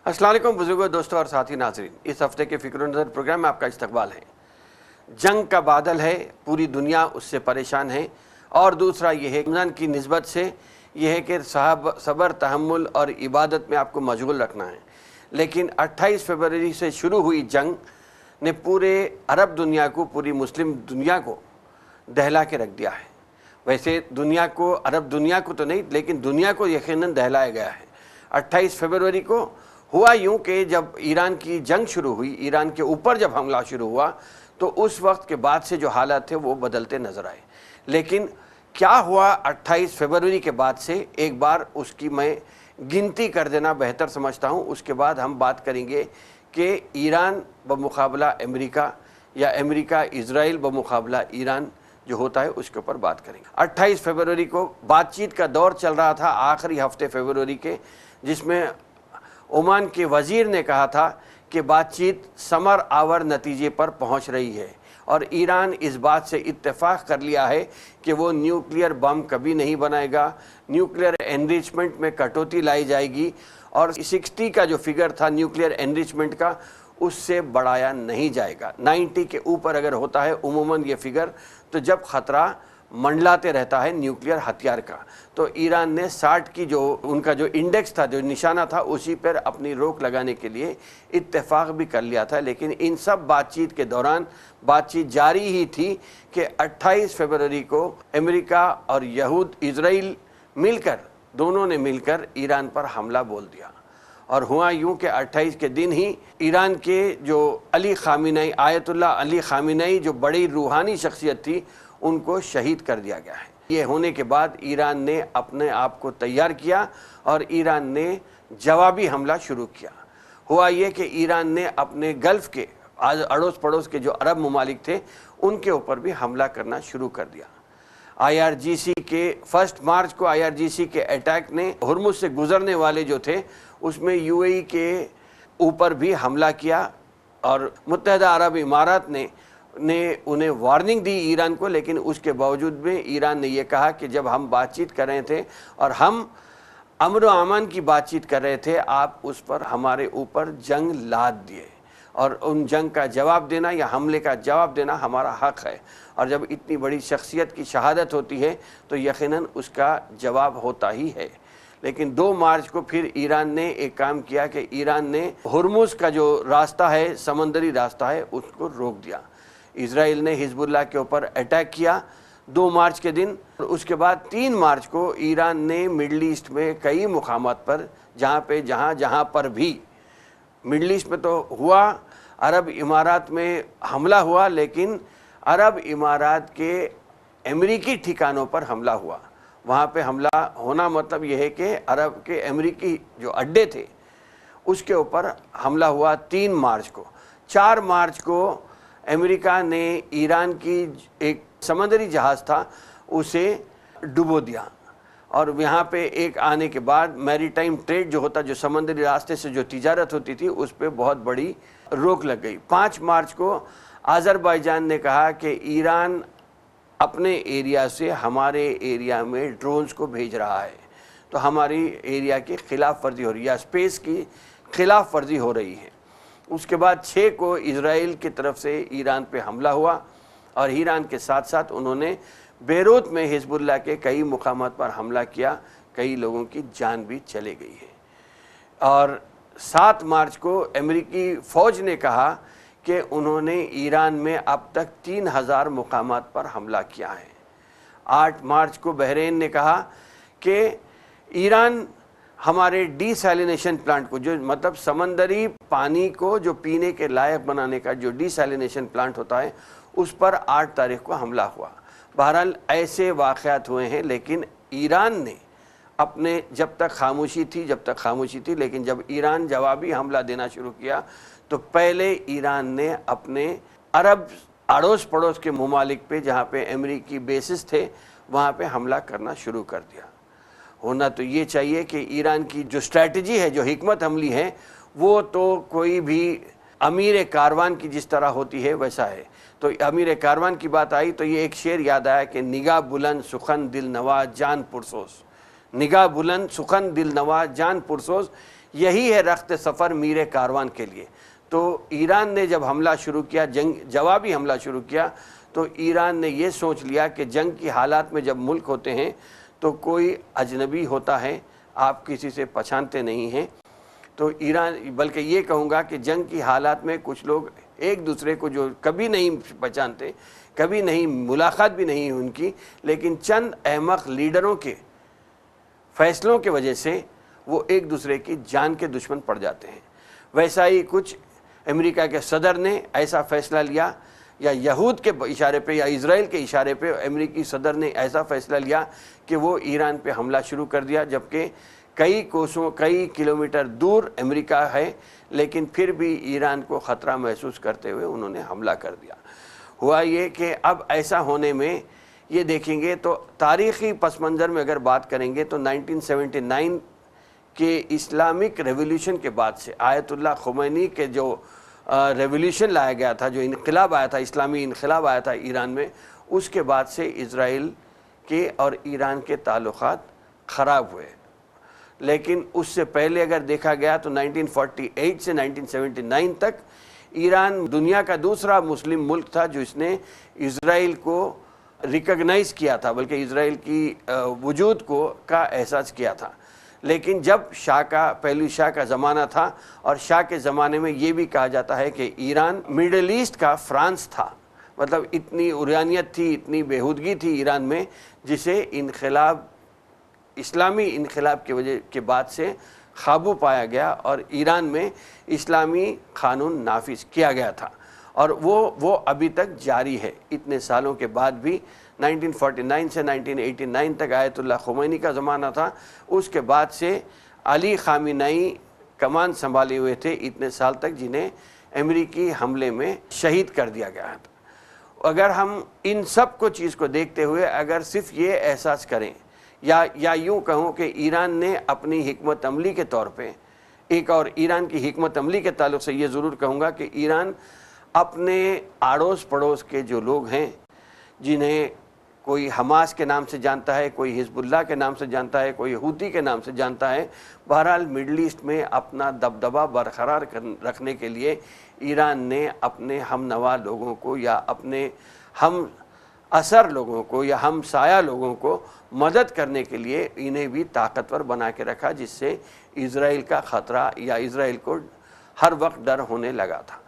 अस्सलाम वालेकुम बुजुर्गों, दोस्तों और साथी नाजरीन, इस हफ्ते के फ़िक्र व नज़र प्रोग्राम में आपका इस्तकबाल है। जंग का बादल है, पूरी दुनिया उससे परेशान है। और दूसरा ये है रमज़ान की निस्बत से ये है कि सब्र, तहम्मुल और इबादत में आपको मशगूल रखना है। लेकिन 28 फरवरी से शुरू हुई जंग ने पूरे अरब दुनिया को, पूरी मुस्लिम दुनिया को दहला के रख दिया है। वैसे दुनिया को, अरब दुनिया को तो नहीं, लेकिन दुनिया को यकीनन दहलाया गया है। 28 फरवरी को हुआ यूँ कि जब ईरान की जंग शुरू हुई, ईरान के ऊपर जब हमला शुरू हुआ, तो उस वक्त के बाद से जो हालात थे वो बदलते नज़र आए। लेकिन क्या हुआ 28 फरवरी के बाद से, एक बार उसकी मैं गिनती कर देना बेहतर समझता हूँ। उसके बाद हम बात करेंगे कि ईरान बमुकाबला अमेरिका या अमेरिका इजराइल बमुकाबला ईरान जो होता है उसके ऊपर बात करेंगे। 28 फरवरी को बातचीत का दौर चल रहा था, आखिरी हफ्ते फरवरी के, जिसमें ओमान के वज़ीर ने कहा था कि बातचीत समर आवर नतीजे पर पहुंच रही है और ईरान इस बात से इत्तेफाक कर लिया है कि वो न्यूक्लियर बम कभी नहीं बनाएगा, न्यूक्लियर एनरिचमेंट में कटौती लाई जाएगी और 60 का जो फिगर था न्यूक्लियर एनरिचमेंट का, उससे बढ़ाया नहीं जाएगा। 90 के ऊपर अगर होता है उमूमन ये फिगर, तो जब ख़तरा मंडलाते रहता है न्यूक्लियर हथियार का, तो ईरान ने 60 की जो उनका जो इंडेक्स था, जो निशाना था, उसी पर अपनी रोक लगाने के लिए इत्तेफाक भी कर लिया था। लेकिन इन सब बातचीत के दौरान बातचीत जारी ही थी कि 28 फरवरी को अमेरिका और यहूद इजराइल मिलकर, दोनों ने मिलकर ईरान पर हमला बोल दिया। और हुआ यूँ कि 28 के दिन ही ईरान के जो Ali Khamenei, Ayatollah Ali Khamenei, जो बड़ी रूहानी शख्सियत थी, उनको शहीद कर दिया गया है। ये होने के बाद ईरान ने अपने आप को तैयार किया और ईरान ने जवाबी हमला शुरू किया। हुआ ये कि ईरान ने अपने गल्फ़ के अड़ोस पड़ोस के जो अरब ममालिक थे, उनके ऊपर भी हमला करना शुरू कर दिया। IRGC के 1 मार्च को IRGC के अटैक ने हुर्मुज से गुज़रने वाले जो थे, उसमें UAE के ऊपर भी हमला किया और मुत्तहिदा अरब इमारात ने उन्हें वार्निंग दी ईरान को। लेकिन उसके बावजूद में ईरान ने यह कहा कि जब हम बातचीत कर रहे थे और हम अमन व अमान की बातचीत कर रहे थे, आप उस पर हमारे ऊपर जंग लाद दिए और उन जंग का जवाब देना या हमले का जवाब देना हमारा हक़ है। और जब इतनी बड़ी शख्सियत की शहादत होती है तो यकीनन उसका जवाब होता ही है। लेकिन 2 मार्च को फिर ईरान ने एक काम किया कि ईरान ने हुर्मुज का जो रास्ता है, समंदरी रास्ता है, उसको रोक दिया। इजराइल ने हिजबुल्लाह के ऊपर अटैक किया 2 मार्च के दिन। उसके बाद 3 मार्च को ईरान ने मिडल ईस्ट में कई मुकामात पर, जहाँ पर भी मिडल ईस्ट में तो हुआ, अरब इमारात में हमला हुआ, लेकिन अरब इमारात के अमेरिकी ठिकानों पर हमला हुआ। वहाँ पे हमला होना मतलब यह है कि अरब के अमेरिकी जो अड्डे थे उसके ऊपर हमला हुआ 3 मार्च को। 4 मार्च को अमेरिका ने ईरान की एक समंदरी जहाज़ था, उसे डुबो दिया और यहाँ पे एक आने के बाद मैरीटाइम ट्रेड जो होता, जो समंदरी रास्ते से जो तिजारत होती थी, उस पर बहुत बड़ी रोक लग गई। 5 मार्च को अज़रबैजान ने कहा कि ईरान अपने एरिया से हमारे एरिया में ड्रोन्स को भेज रहा है, तो हमारी एरिया की खिलाफ वर्जी हो रही है या स्पेस की खिलाफ वर्जी हो रही है। उसके बाद 6 को इजराइल की तरफ से ईरान पे हमला हुआ और ईरान के साथ साथ उन्होंने बेरूत में हिजबुल्लाह के कई मुकामात पर हमला किया, कई लोगों की जान भी चले गई है। और 7 मार्च को अमेरिकी फ़ौज ने कहा कि उन्होंने ईरान में अब तक 3000 मुकामात पर हमला किया है। 8 मार्च को बहरीन ने कहा कि ईरान हमारे डिसैलिनेशन प्लांट को, जो मतलब समंदरी पानी को जो पीने के लायक बनाने का जो डिसैलिनेशन प्लांट होता है, उस पर 8 तारीख को हमला हुआ। बहरहाल ऐसे वाक़यात हुए हैं, लेकिन ईरान ने अपने जब तक खामोशी थी, लेकिन जब ईरान जवाबी हमला देना शुरू किया तो पहले ईरान ने अपने अरब अड़ोस पड़ोस के ममालिक पे, जहाँ पे अमेरिकी बेसिस थे, वहाँ पे हमला करना शुरू कर दिया। होना तो ये चाहिए कि ईरान की जो स्ट्रैटेजी है, जो हिकमत अमली है, वो तो कोई भी अमीर कारवान की जिस तरह होती है वैसा है। तो अमीर कारवान की बात आई तो ये एक शेर याद आया कि निगाह बुलंद सुखन दिल नवाज जान पुरसोस, निगाह बुलंद सुखन दिल नवाज जान पुरसोस। یہی ہے رخت سفر میر کاروان کے لیے۔ تو ایران نے جب حملہ شروع کیا، جوابی حملہ شروع کیا، تو ایران نے یہ سوچ لیا کہ جنگ کی حالات میں جب ملک ہوتے ہیں تو کوئی اجنبی ہوتا ہے، آپ کسی سے پہچانتے نہیں ہیں۔ تو ایران، بلکہ یہ کہوں گا کہ جنگ کی حالات میں کچھ لوگ ایک دوسرے کو جو کبھی نہیں پہچانتے، کبھی نہیں ملاقات بھی نہیں ان کی، لیکن چند احمق لیڈروں کے فیصلوں کی وجہ سے وہ ایک دوسرے کی جان کے دشمن پڑ جاتے ہیں۔ ویسا ہی کچھ امریکہ کے صدر نے ایسا فیصلہ لیا، یا یہود کے اشارے پہ یا اسرائیل کے اشارے پہ امریکی صدر نے ایسا فیصلہ لیا کہ وہ ایران پہ حملہ شروع کر دیا، جبکہ کئی کلومیٹر دور امریکہ ہے، لیکن پھر بھی ایران کو خطرہ محسوس کرتے ہوئے انہوں نے حملہ کر دیا۔ ہوا یہ کہ اب ایسا ہونے میں یہ دیکھیں گے تو تاریخی پس منظر میں اگر بات کریں گے تو 1979 کے اسلامک ریولیوشن کے بعد سے، آیت اللہ خمینی کے جو ریولیوشن لایا گیا تھا، جو انقلاب آیا تھا، اسلامی انقلاب آیا تھا ایران میں، اس کے بعد سے اسرائیل کے اور ایران کے تعلقات خراب ہوئے۔ لیکن اس سے پہلے اگر دیکھا گیا تو 1948 سے 1979 تک ایران دنیا کا دوسرا مسلم ملک تھا جو اس نے اسرائیل کو ریکگنائز کیا تھا، بلکہ اسرائیل کی وجود کا احساس کیا تھا۔ لیکن جب پہلو شاہ کا زمانہ تھا، اور شاہ کے زمانے میں یہ بھی کہا جاتا ہے کہ ایران میڈل ایسٹ کا فرانس تھا، مطلب اتنی عریانیت تھی، اتنی بےہودگی تھی ایران میں، جسے اسلامی انقلاب کی وجہ کے بعد سے قابو پایا گیا اور ایران میں اسلامی قانون نافذ کیا گیا تھا، اور وہ ابھی تک جاری ہے اتنے سالوں کے بعد بھی۔ 1949 سے 1989 تک آیت اللہ خمینی کا زمانہ تھا، اس کے بعد سے علی خامنئی کمان سنبھالے ہوئے تھے اتنے سال تک، جنہیں امریکی حملے میں شہید کر دیا گیا تھا۔ اگر ہم ان سب کو چیز کو دیکھتے ہوئے اگر صرف یہ احساس کریں، یا یوں کہوں کہ ایران نے اپنی حکمت عملی کے طور پہ ایران کی حکمت عملی کے تعلق سے یہ ضرور کہوں گا کہ ایران اپنے آڑوس پڑوس کے جو لوگ ہیں، جنہیں کوئی حماس کے نام سے جانتا ہے، کوئی حزب اللہ کے نام سے جانتا ہے، کوئی حوثی کے نام سے جانتا ہے، بہرحال مڈل ایسٹ میں اپنا دبدبہ برقرار رکھنے کے لیے ایران نے اپنے ہم نوا لوگوں کو یا اپنے ہم اثر لوگوں کو یا ہم سایہ لوگوں کو مدد کرنے کے لیے انہیں بھی طاقتور بنا کے رکھا، جس سے اسرائیل کا خطرہ یا اسرائیل کو ہر وقت ڈر ہونے لگا تھا۔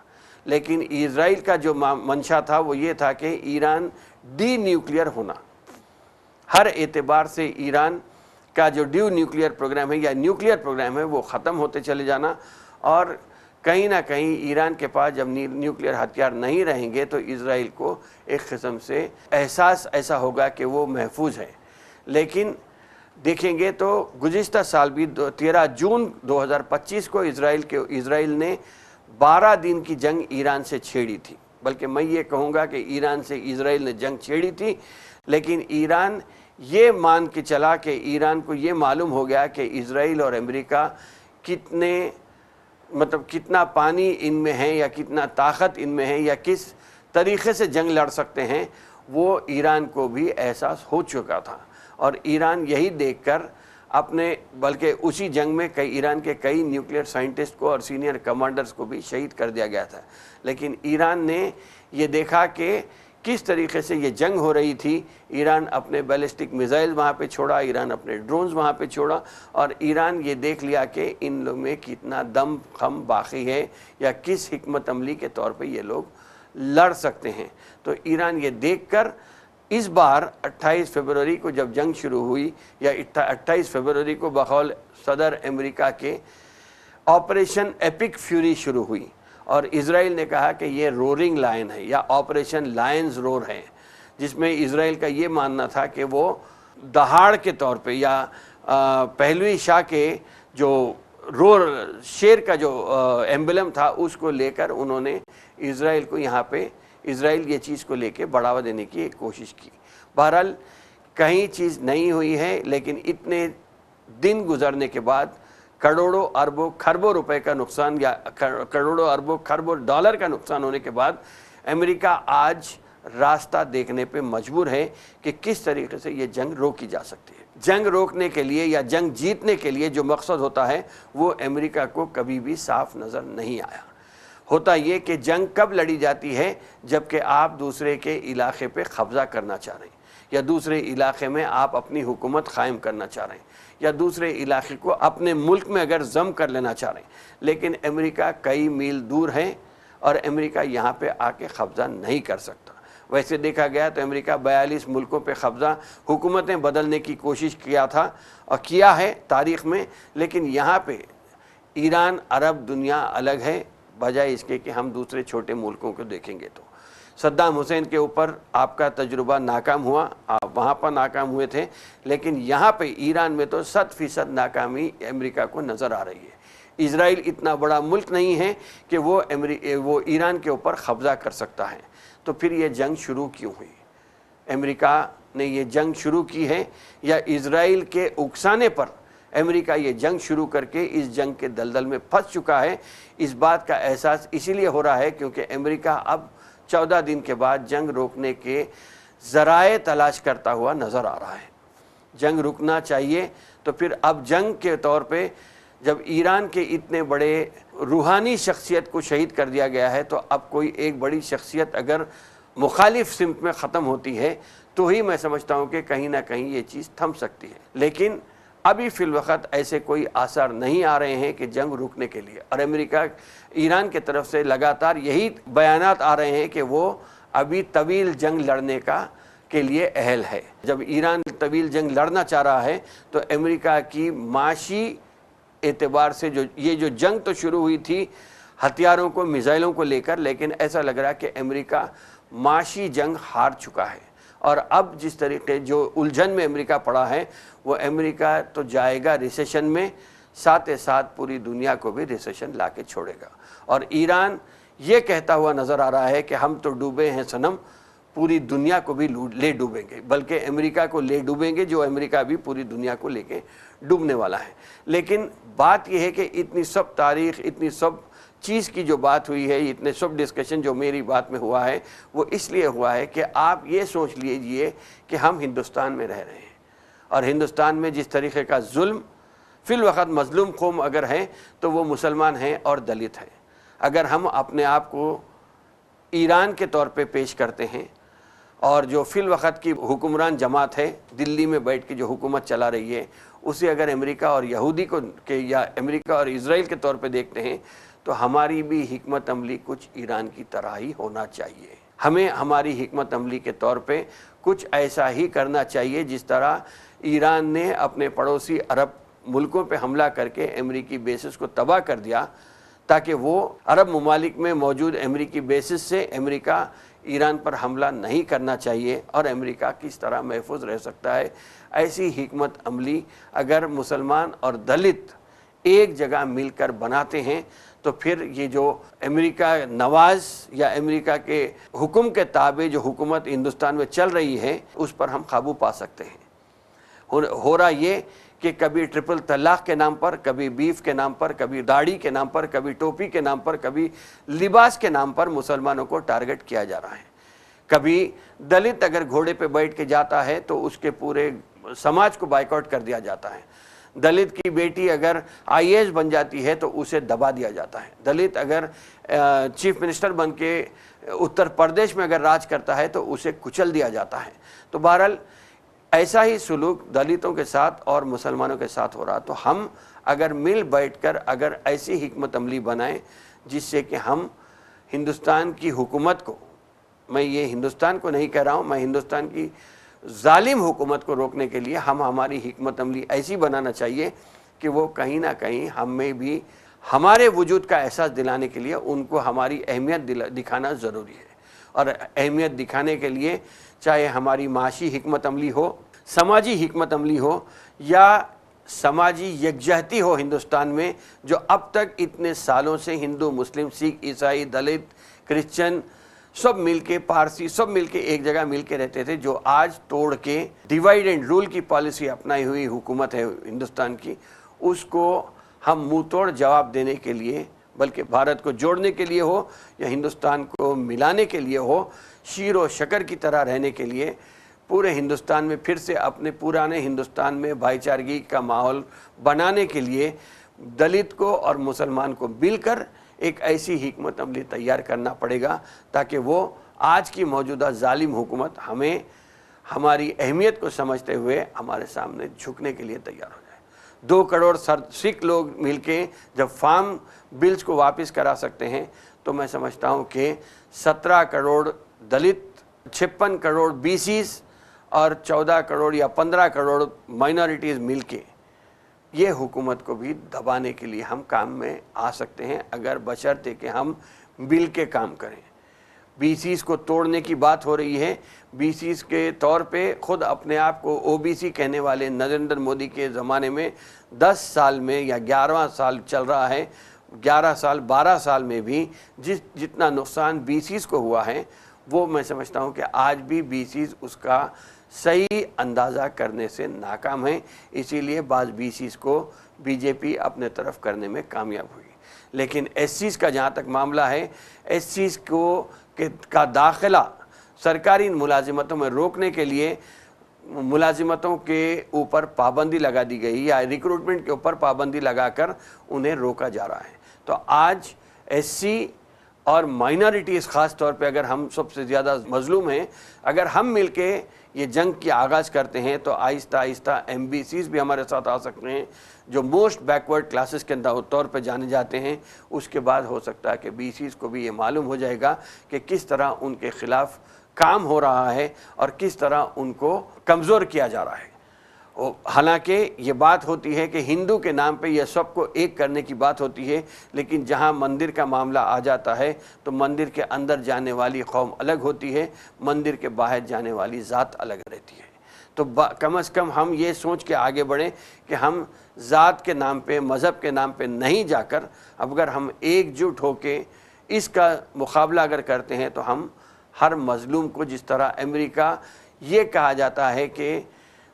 لیکن اسرائیل کا جو منشا تھا وہ یہ تھا کہ ایران ڈی نیوکلیئر ہونا، ہر اعتبار سے ایران کا جو ڈی نیوکلیئر پروگرام ہے یا نیوکلیئر پروگرام ہے وہ ختم ہوتے چلے جانا، اور کہیں نہ کہیں ایران کے پاس جب نیوکلیئر ہتھیار نہیں رہیں گے تو اسرائیل کو ایک قسم سے احساس ایسا ہوگا کہ وہ محفوظ ہے۔ لیکن دیکھیں گے تو گزشتہ سال بھی 13 جون 2025 کو اسرائیل نے 12 دن کی جنگ ایران سے چھیڑی تھی، بلکہ میں یہ کہوں گا کہ ایران سے اسرائیل نے جنگ چھیڑی تھی، لیکن ایران یہ مان کے چلا کہ ایران کو یہ معلوم ہو گیا کہ اسرائیل اور امریکہ کتنا پانی ان میں ہے یا کتنا طاقت ان میں ہے یا کس طریقے سے جنگ لڑ سکتے ہیں، وہ ایران کو بھی احساس ہو چکا تھا، اور ایران یہی دیکھ کر بلکہ اسی جنگ میں ایران کے کئی نیوکلیئر سائنٹسٹ کو اور سینئر کمانڈرز کو بھی شہید کر دیا گیا تھا۔ لیکن ایران نے یہ دیکھا کہ کس طریقے سے یہ جنگ ہو رہی تھی، ایران اپنے بیلسٹک میزائل وہاں پہ چھوڑا، ایران اپنے ڈرونز وہاں پہ چھوڑا، اور ایران یہ دیکھ لیا کہ ان لوگوں میں کتنا دم خم باقی ہے یا کس حکمت عملی کے طور پہ یہ لوگ لڑ سکتے ہیں۔ تو ایران یہ دیکھ کر اس بار 28 فروری کو جب جنگ شروع ہوئی، یا 28 فروری کو بقول صدر امریکہ کے آپریشن ایپک فیوری شروع ہوئی، اور اسرائیل نے کہا کہ یہ رورنگ لائن ہے یا آپریشن لائنز رور ہے، جس میں اسرائیل کا یہ ماننا تھا کہ وہ دہاڑ کے طور پہ یا پہلوی شاہ کے جو شیر کا جو ایمبلم تھا اس کو لے کر انہوں نے اسرائیل کو اسرائیل یہ چیز کو لے کے بڑھاوا دینے کی ایک کوشش کی۔ بہرحال کہیں چیز نہیں ہوئی ہے، لیکن اتنے دن گزرنے کے بعد کروڑوں اربوں کھربوں روپے کا نقصان یا کروڑوں اربوں کھربوں ڈالر کا نقصان ہونے کے بعد امریکہ آج راستہ دیکھنے پہ مجبور ہے کہ کس طریقے سے یہ جنگ روکی جا سکتی ہے۔ जंग रोकने के लिए या जंग जीतने के लिए जो मकसद होता है वो अमेरिका को कभी भी साफ नज़र नहीं आया। होता ये कि जंग कब लड़ी जाती है जबकि आप दूसरे के इलाके पे कब्ज़ा करना चाह रहे हैं, या दूसरे इलाके में आप अपनी हुकूमत कायम करना चाह रहे हैं, या दूसरे इलाके को अपने मुल्क में अगर ज़म कर लेना चाह रहे हैं। लेकिन अमेरिका कई मील दूर है और अमेरिका यहाँ पे आके कब्ज़ा नहीं कर सकता। वैसे देखा गया तो अमेरिका 42 मुल्कों पे कब्ज़ा, हुकूमतें बदलने की कोशिश किया था और किया है तारीख़ में, लेकिन यहाँ पे ईरान, अरब दुनिया अलग है, बजाय इसके कि हम दूसरे छोटे मुल्कों को देखेंगे। तो सद्दाम हुसैन के ऊपर आपका तजुर्बा नाकाम हुआ, आप वहाँ पर नाकाम हुए थे, लेकिन यहाँ पे ईरान में तो 100% नाकामी अमेरिका को नज़र आ रही है। इज़राइल इतना बड़ा मुल्क नहीं है कि वो ईरान के ऊपर कब्ज़ा कर सकता है। तो फिर ये जंग शुरू क्यों हुई? अमेरिका ने ये जंग शुरू की है या इज़राइल के उकसाने पर अमेरिका ये जंग शुरू करके इस जंग के दलदल में फंस चुका है? इस बात का एहसास इसीलिए हो रहा है क्योंकि अमेरिका अब 14 दिन के बाद जंग रोकने के ज़राए तलाश करता हुआ नज़र आ रहा है। जंग रुकना चाहिए तो फिर अब जंग के तौर पे जब ईरान के इतने बड़े रूहानी शख्सियत को शहीद कर दिया गया है, तो अब कोई एक बड़ी शख्सियत अगर मुखालिफ सिमत में ख़त्म होती है तो ही मैं समझता हूँ कि कहीं ना कहीं ये चीज़ थम सकती है। लेकिन अभी फ़िलवक़्त ऐसे कोई आसार नहीं आ रहे हैं कि जंग रुकने के लिए, और अमेरिका ईरान के तरफ से लगातार यही बयानात आ रहे हैं कि वो अभी तवील जंग लड़ने के लिए अहल है। जब ईरान तवील जंग लड़ना चाह रहा है तो अमेरिका की माशी एतबार से जो जंग तो शुरू हुई थी हथियारों को, मिसाइलों को लेकर, लेकिन ऐसा लग रहा है कि अमेरिका माशी जंग हार चुका है। और अब जिस तरीके जो उलझन में अमेरिका पड़ा है वो अमेरिका तो जाएगा रिसेशन में, साथ ही साथ पूरी दुनिया को भी रिसेशन ला के छोड़ेगा। और ईरान ये कहता हुआ नज़र आ रहा है कि हम तो डूबे हैं सनम, पूरी दुनिया को भी ले डूबेंगे, बल्कि अमेरिका को ले डूबेंगे, जो अमेरिका भी पूरी दुनिया को लेके डूबने वाला है। लेकिन बात यह है कि इतनी सब तारीख़, इतनी सब चीज़ की जो बात हुई है, इतने सब डिस्कशन जो मेरी बात में हुआ है, वो इसलिए हुआ है कि आप ये सोच लीजिए कि हम हिंदुस्तान में रह रहे हैं और हिंदुस्तान में जिस तरीक़े का जुल्म फ़िलवक़्त मज़लूम कौम अगर हैं तो वो मुसलमान हैं और दलित हैं। अगर हम अपने आप को ईरान के तौर पे पेश करते हैं और जो फ़िलवक़्त की हुक्मरान जमात है दिल्ली में बैठ के जो हुकूमत चला रही है, उसे अगर अमेरिका और यहूदी को के या अमेरिका और इज़राइल के तौर पे देखते हैं तो हमारी भी हिकमत अमली कुछ ईरान की तरह ही होना चाहिए। हमें हमारी हिकमत अमली के तौर पे कुछ ऐसा ही करना चाहिए जिस तरह ईरान ने अपने पड़ोसी अरब मुल्कों पे हमला करके अमेरिकी बेसिस को तबाह कर दिया, ताकि वो अरब ममालिक में मौजूद अमेरिकी बेसिस से अमेरिका ईरान पर हमला नहीं करना चाहिए और अमेरिका किस तरह महफूज रह सकता है। ऐसी हिकमत अमली अगर मुसलमान और दलित एक जगह मिलकर बनाते हैं तो फिर ये जो अमेरिका नवाज या अमेरिका के हुक्म के ताबे जो हुकूमत हिंदुस्तान में चल रही है उस पर हम काबू पा सकते हैं। हो रहा ये कि कभी ट्रिपल तलाक के नाम पर, कभी बीफ के नाम पर, कभी दाढ़ी के नाम पर, कभी टोपी के नाम पर, कभी लिबास के नाम पर मुसलमानों को टारगेट किया जा रहा है। कभी दलित अगर घोड़े पे बैठ के जाता है तो उसके पूरे समाज को बाइकआउट कर दिया जाता है। दलित की बेटी अगर आईएएस बन जाती है तो उसे दबा दिया जाता है। दलित अगर चीफ मिनिस्टर बन के उत्तर प्रदेश में अगर राज करता है तो उसे कुचल दिया जाता है। तो बहरहाल ऐसा ही सुलूक दलितों के साथ और मुसलमानों के साथ हो रहा। तो हम अगर मिल बैठकर अगर ऐसी हिकमत अमली बनाएं जिससे कि हम हिंदुस्तान की हुकूमत को, मैं ये हिंदुस्तान को नहीं कह रहा हूँ, मैं हिंदुस्तान की जालिम हुकूमत को रोकने के लिए हम हमारी हिकमत अमली ऐसी बनाना चाहिए कि वो कहीं ना कहीं हमें भी हमारे वजूद का एहसास दिलाने के लिए उनको हमारी अहमियत दिखाना ज़रूरी है। और अहमियत दिखाने के लिए चाहे हमारी माशी हिकमत अमली हो, समाजी हिकमत अमली हो या समाजी यकजहती हो हिंदुस्तान में, जो अब तक इतने सालों से हिंदू, मुस्लिम, सिख, ईसाई, दलित, क्रिश्चियन सब मिलके, पारसी सब मिलके एक जगह मिलके रहते थे, जो आज तोड़ के डिवाइड एंड रूल की पॉलिसी अपनाई हुई हुकूमत है हिंदुस्तान की, उसको हम मुंह तोड़ जवाब देने के लिए, बल्कि भारत को जोड़ने के लिए हो या हिंदुस्तान को मिलाने के लिए हो, शीर व शक्कर की तरह रहने के लिए पूरे हिंदुस्तान में फिर से अपने पुराने हिंदुस्तान में भाईचारगी का माहौल बनाने के लिए दलित को और मुसलमान को मिलकर एक ऐसी हिकमत अमली तैयार करना पड़ेगा ताकि वो आज की मौजूदा जालिम हुकूमत हमें हमारी अहमियत को समझते हुए हमारे सामने झुकने के लिए तैयार हो जाए। 2 करोड़ सिख लोग मिलके जब फार्म बिल्स को वापस करा सकते हैं तो मैं समझता हूँ कि 17 करोड़ दलित, 56 करोड़ बीसीस और 14 करोड़ या 15 करोड़ माइनॉरिटीज़ मिलके ये हुकूमत को भी दबाने के लिए हम काम में आ सकते हैं, अगर बशर्ते कि हम मिल के काम करें। बीसीस को तोड़ने की बात हो रही है। बीसीस के तौर पे खुद अपने आप को ओबीसी कहने वाले नरेंद्र मोदी के ज़माने में 10 साल में या 11वां साल चल रहा है, 11 साल 12 साल में भी जितना नुकसान बीसीस को हुआ है वो मैं समझता हूँ कि आज भी बीसीस उसका सही अंदाज़ा करने से नाकाम है। इसीलिए बाज़ बीसीस को बीजेपी अपने तरफ करने में कामयाब हुई। लेकिन एससीस का जहाँ तक मामला है, एससीस का दाखिला सरकारी मुलाजिमतों में रोकने के लिए मुलाजिमतों के ऊपर पाबंदी लगा दी गई या रिक्रूटमेंट के ऊपर पाबंदी लगाकर उन्हें रोका जा रहा है। तो आज एससी और माइनॉरिटीज़ ख़ास तौर पे अगर हम सबसे ज़्यादा मज़लूम हैं, अगर हम मिलके ये जंग की आगाज़ करते हैं तो आहिस्ता आहिस्ता एमबीसीज़ भी हमारे साथ आ सकते हैं जो मोस्ट बैकवर्ड क्लासेस के तौर पे जाने जाते हैं। उसके बाद हो सकता है कि बीसीज़ को भी ये मालूम हो जाएगा कि किस तरह उनके ख़िलाफ़ काम हो रहा है और किस तरह उनको कमज़ोर किया जा रहा है। हालांकि ये बात होती है कि हिंदू के नाम पे ये सबको एक करने की बात होती है, लेकिन जहाँ मंदिर का मामला आ जाता है तो मंदिर के अंदर जाने वाली कौम अलग होती है, मंदिर के बाहर जाने वाली ज़ात अलग रहती है। तो कम से कम हम ये सोच के आगे बढ़ें कि हम ज़ात के नाम पे, मज़हब के नाम पे नहीं जाकर अगर हम एकजुट होकर इसका मुकाबला अगर करते हैं तो हम हर मज़लूम को, जिस तरह अमेरिका ये कहा जाता है कि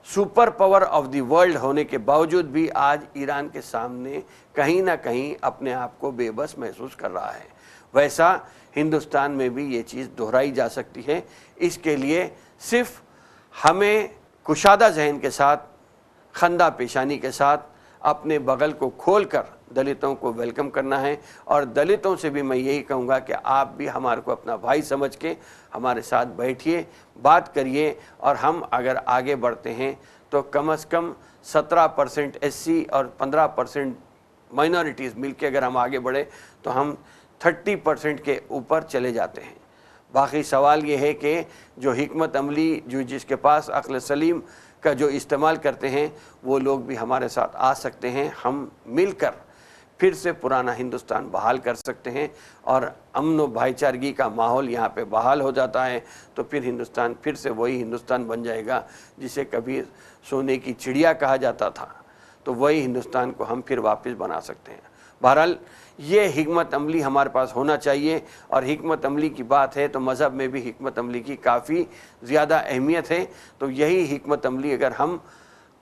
super power of the world होने के बावजूद भी आज ईरान के सामने कहीं ना कहीं अपने आप को बेबस महसूस कर रहा है, वैसा हिंदुस्तान में भी ये चीज़ दोहराई जा सकती है। इसके लिए सिर्फ हमें कुशादा जहन के साथ, खंदा पेशानी के साथ अपने बगल को खोलकर दलितों को वेलकम करना है। और दलितों से भी मैं यही कहूँगा कि आप भी हमारे को अपना भाई समझ के हमारे साथ बैठिए, बात करिए, और हम अगर आगे बढ़ते हैं तो कम से कम 17% एससी और 15% माइनॉरिटीज़ मिलके अगर हम आगे बढ़े तो हम 30% के ऊपर चले जाते हैं। बाकी सवाल ये है कि जो हिकमत अमली जो जिसके पास अक्ल सलीम का जो इस्तेमाल करते हैं वो लोग भी हमारे साथ आ सकते हैं। हम मिलकर फिर से पुराना हिंदुस्तान बहाल कर सकते हैं और अमन व भाईचारगी का माहौल यहाँ पे बहाल हो जाता है तो फिर हिंदुस्तान फिर से वही हिंदुस्तान बन जाएगा जिसे कभी सोने की चिड़िया कहा जाता था। तो वही हिंदुस्तान को हम फिर वापस बना सकते हैं। बहरहाल ये हिकमत अमली हमारे पास होना चाहिए। और हिकमत अमली की बात है तो मज़हब में भी हिकमत अमली की काफ़ी ज़्यादा अहमियत है। तो यही हिकमत अमली अगर हम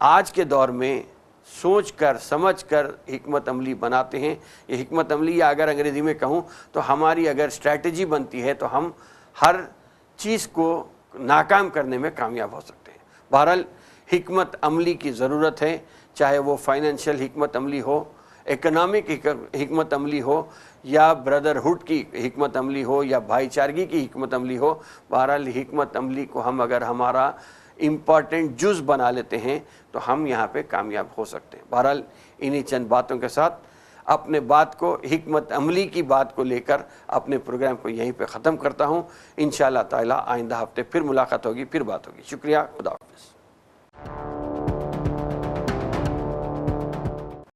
आज के दौर में सोच कर समझ कर हिकमत अमली बनाते हैं, ये हिकमत अमली या अगर अंग्रेज़ी में कहूँ तो हमारी अगर स्ट्रैटेजी बनती है तो हम हर चीज़ को नाकाम करने में कामयाब हो सकते हैं। बहरहाल हिकमत अमली की ज़रूरत है, चाहे वो फाइनेंशियल हिकमत अमली हो, इकोनॉमिक हिकमत अमली हो, या ब्रदरहुड की हिकमत अमली हो, या भाईचारगी की हिकमत अमली हो। बहरहाल हिकमत अमली को हम अगर हमारा इम्पॉर्टेंट जुज़ बना लेते हैं तो हम यहाँ पे कामयाब हो सकते हैं। बहरहाल इन्हीं चंद बातों के साथ अपने बात को, हिकमत अमली की बात को लेकर अपने प्रोग्राम को यहीं पे ख़त्म करता हूँ। इंशाअल्लाह ताला आइंदा हफ्ते फिर मुलाकात होगी, फिर बात होगी। शुक्रिया, खुदा।